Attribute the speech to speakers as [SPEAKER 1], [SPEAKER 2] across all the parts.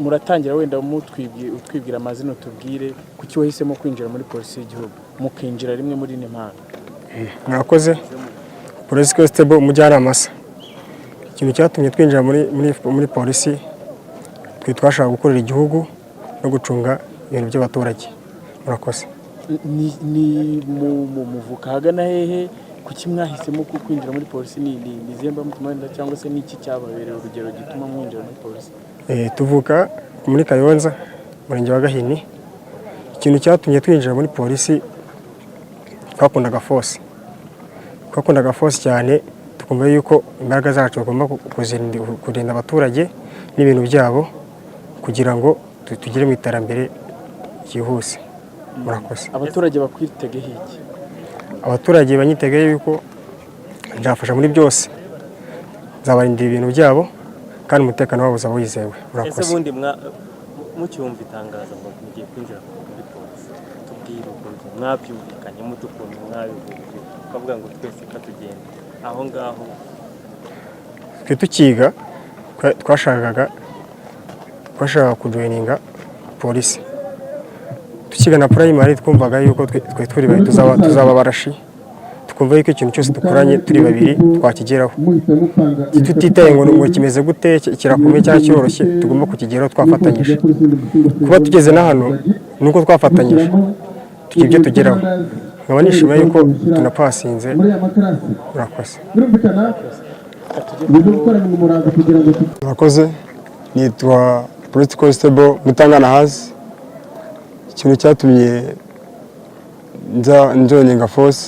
[SPEAKER 1] muratangira wenda utwibwira amazina tubwire kuki wahisemo kwinjira muri polisi y'igihugu mukinjira rimwe muri impano.
[SPEAKER 2] Murakoze. Polisi Constable umujyanama se. Ikintu cyatumye twinjira muri polisi twashaka gukorera igihugu no gucunga ibintu by'abaturage. Murakoze.
[SPEAKER 1] Ni muvuka hagana hehe kuki mwahisemo kwinjira muri polisi ni zemba mutumanda cyangwa se niki cyababereye urugero gituma mwinjira muri polisi?
[SPEAKER 2] Tuvuka muri Kayonza murenge wa Gahini. Ikintu cyatumye twinjira muri polisi twakundaga force cyane, tukumva yuko imbaraga zacu bagomba kurinda abaturage n'ibintu byabo kugira ngo tugire mu iterambere cyihuse. Murakoze.
[SPEAKER 1] Abaturage bakwitegeho iki?
[SPEAKER 2] Abaturage banyitegeye yuko nzafasha muri byose, nzabarindira ibintu byabo kandi umutekano wabo uzaba wizewe. Murakoze.
[SPEAKER 3] Ese bundi mucyumva itangaza ngo mugiye kwinjira muri polisi, tubwire ukuntu mwabyumvikanye mutukuntu mwabivuje ukavuga ngo twese katugenda aho ngaho.
[SPEAKER 2] Twe tukiga twashakaga kujoininga polisi. Tukiga na primary twumvaga yuko twe turi bari tuzaba barashi, tukumva yuko ikintu cyose dukoranye turi babiri twakigeraho. Tutitaye ngo kimeze gute kirakomeye cyangwa cyoroshye, tugomba kukigeraho twafatanyije. Kuba tugeze na hano nuko twafatanyije tugiye ibyo tugeraho. Nkaba nishimiye yuko tunapasinze. Murakoze. Murakoze. Nitwa Police Constable Mutangana Hazi. Ikintu cyatumye njoininga force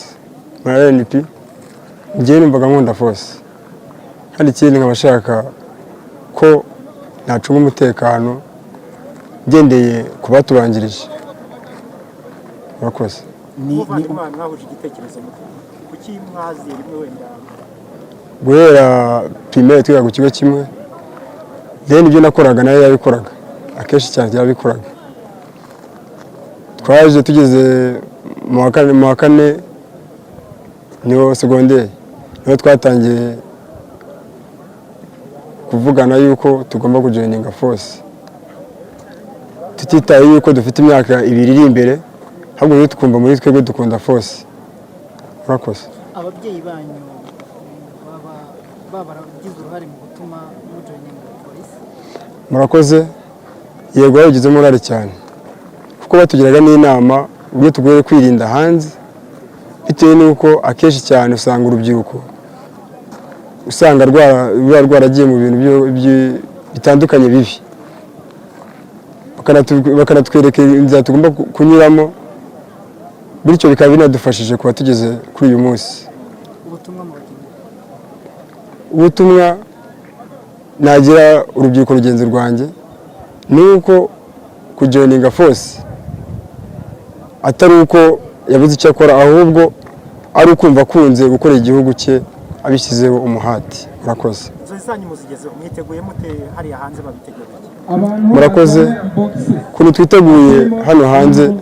[SPEAKER 2] muri RNP, ngiye numvaga nkunda force. Kandi ikindi nkabashaka ko nacunga umutekano ngendeye ku batubanjirije. Murakoze.
[SPEAKER 4] Mwahuje igitekerezo kuki mwaziye rimwe wenda?
[SPEAKER 2] Guhera primaire twiga ku kigo kimwe, then ibyo nakoraga nayo yabikoraga, akenshi cyane yabikoraga. Twaje tugeze mu wa kane niwo secondaire, niho twatangiye kuvugana yuko tugomba kujoininga force, tutitaye yuko dufite imyaka 2 iri imbere, ahubwo rero tukumva muri twebwe dukunda force. Murakoze.
[SPEAKER 4] Ababyeyi banyu baragize uruhare mu gutuma mujoininga polisi?
[SPEAKER 2] Murakoze. Yego babigizemo uruhare cyane, kuko batugiraga n'inama ubwo tugoye kwirinda hanze, bitewe nuko akenshi cyane usanga urubyiruko usanga rwaragiye mu bintu bitandukanye bibi, bakanatwereka inzira tugomba kunyuramo, bityo bikaba binadufashije kuba tugeze kuri uyu munsi. Ubutumwa nagira urubyiruko rugenzi rwanjye nuko kujoininga force atari uko yabuze icyo akora, ahubwo ari ukumva akunze gukora igihugu cye abishyizeho umuhati. Murakoze.
[SPEAKER 4] Zanyu muzigezeho mwiteguye mute hariya hanze babitegereje?
[SPEAKER 2] Murakoze. Kuri twiteguye hano hanze,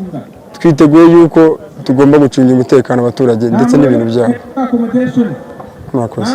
[SPEAKER 2] twiteguye yuko tugomba gucunga umutekano w'abaturage ndetse n'ibintu byabo. Murakoze.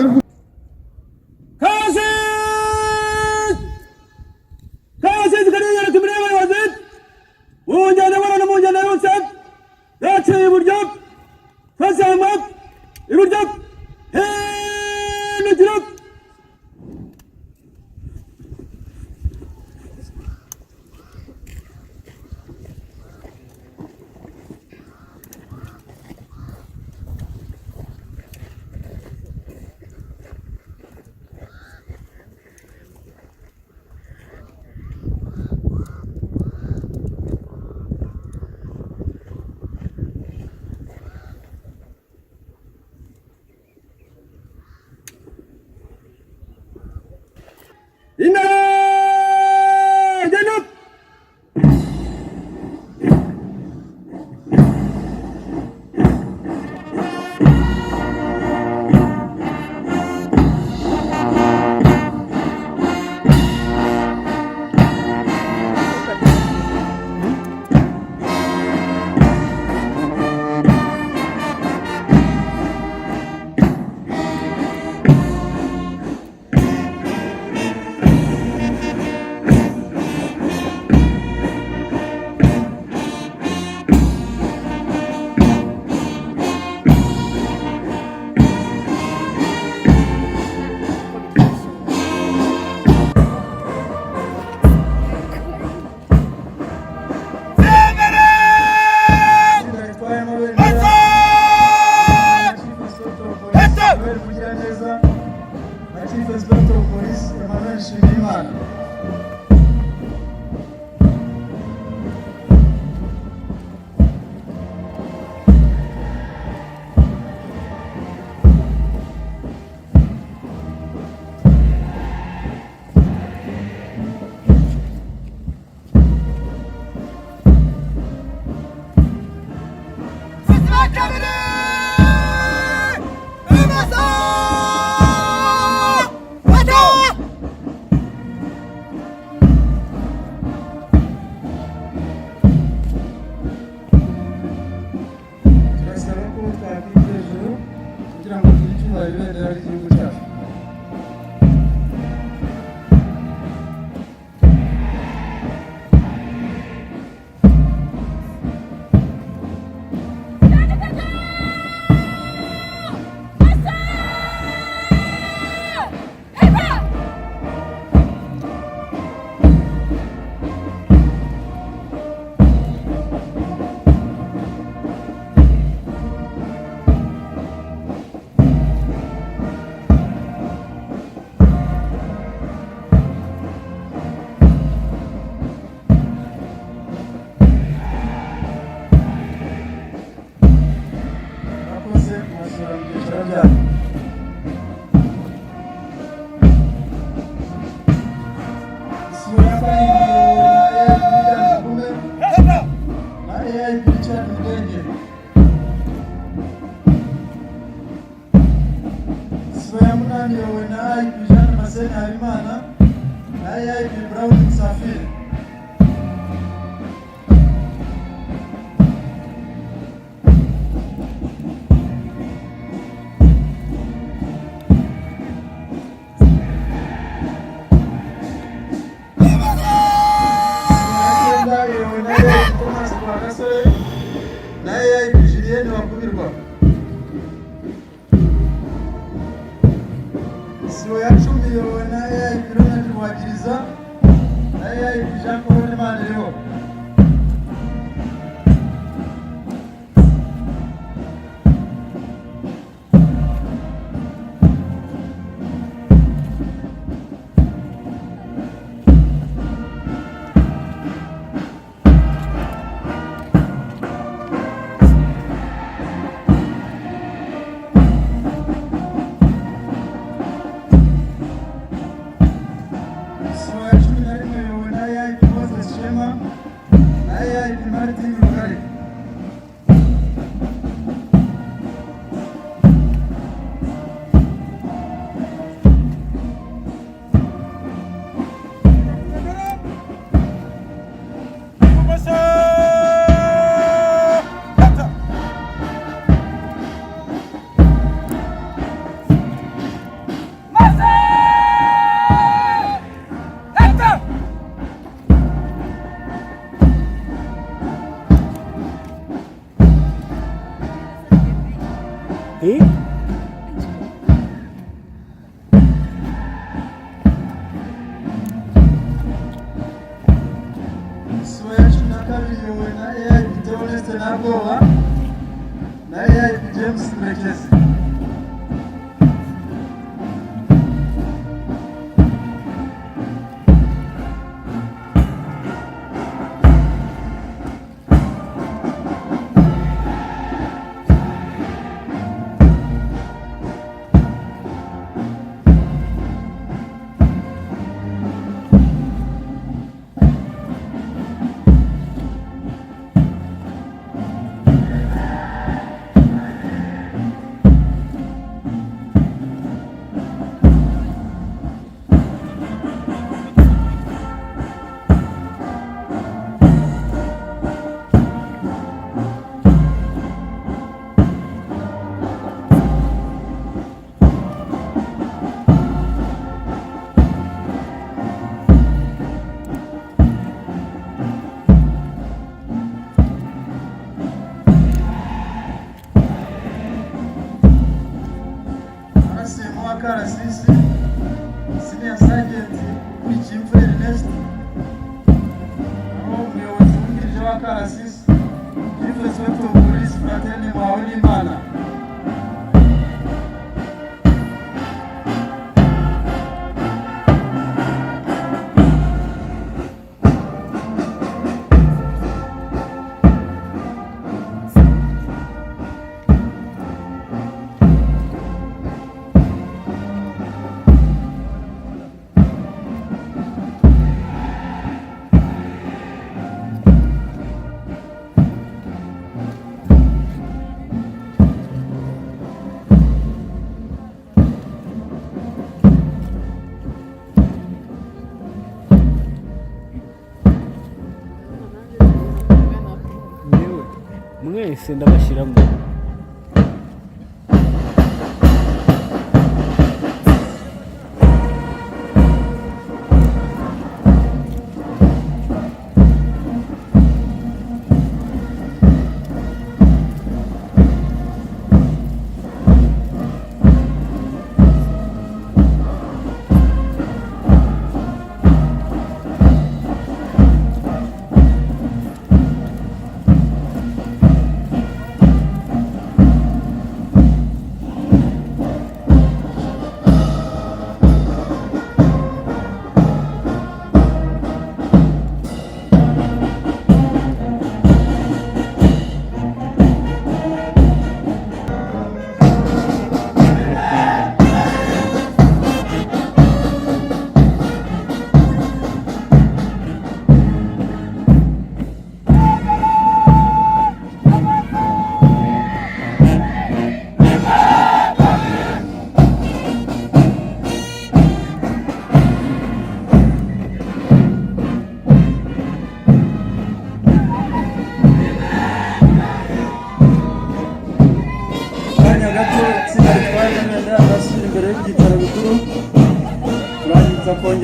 [SPEAKER 1] mwese ndabashyiramo.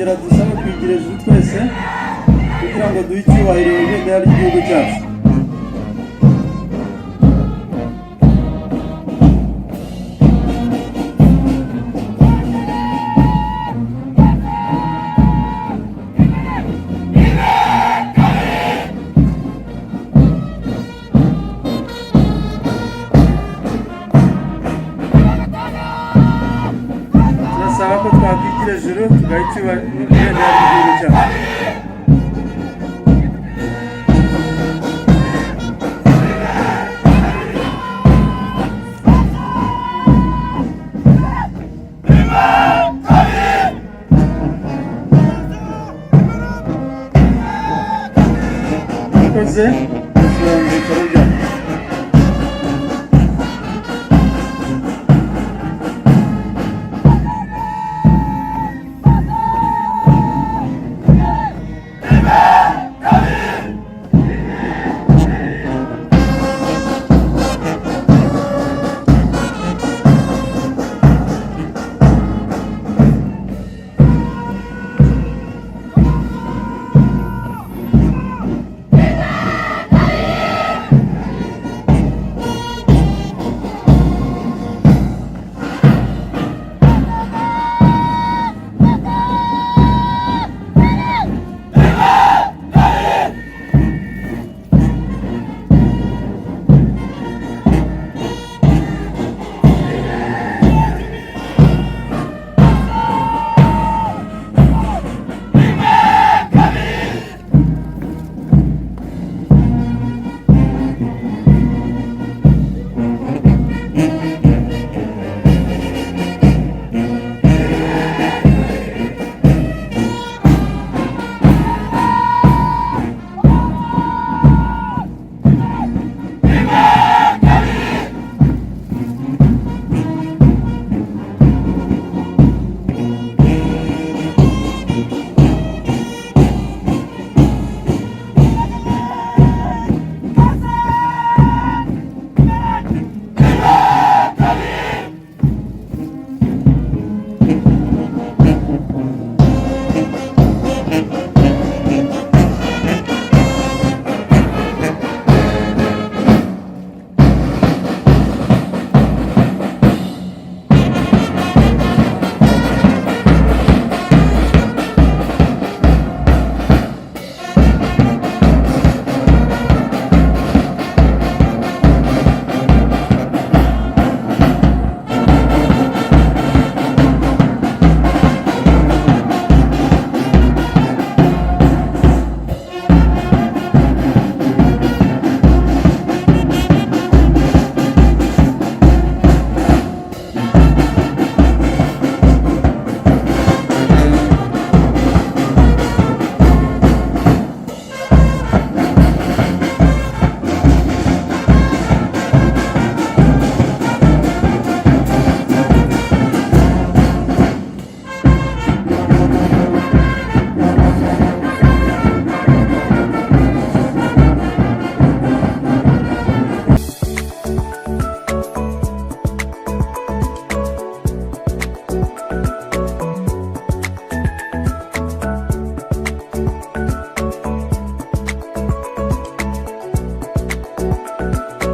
[SPEAKER 5] turongera dusabe kwigira ijuru twese kugira ngo duhe icyubahiro ibendera ry'igihugu cyacu. Turasaba ko twakwigira ijuru tugaha icyubahiro ibendera ry'igihugu cyacu. Murakoze, mushyira mu byicaro byanyu.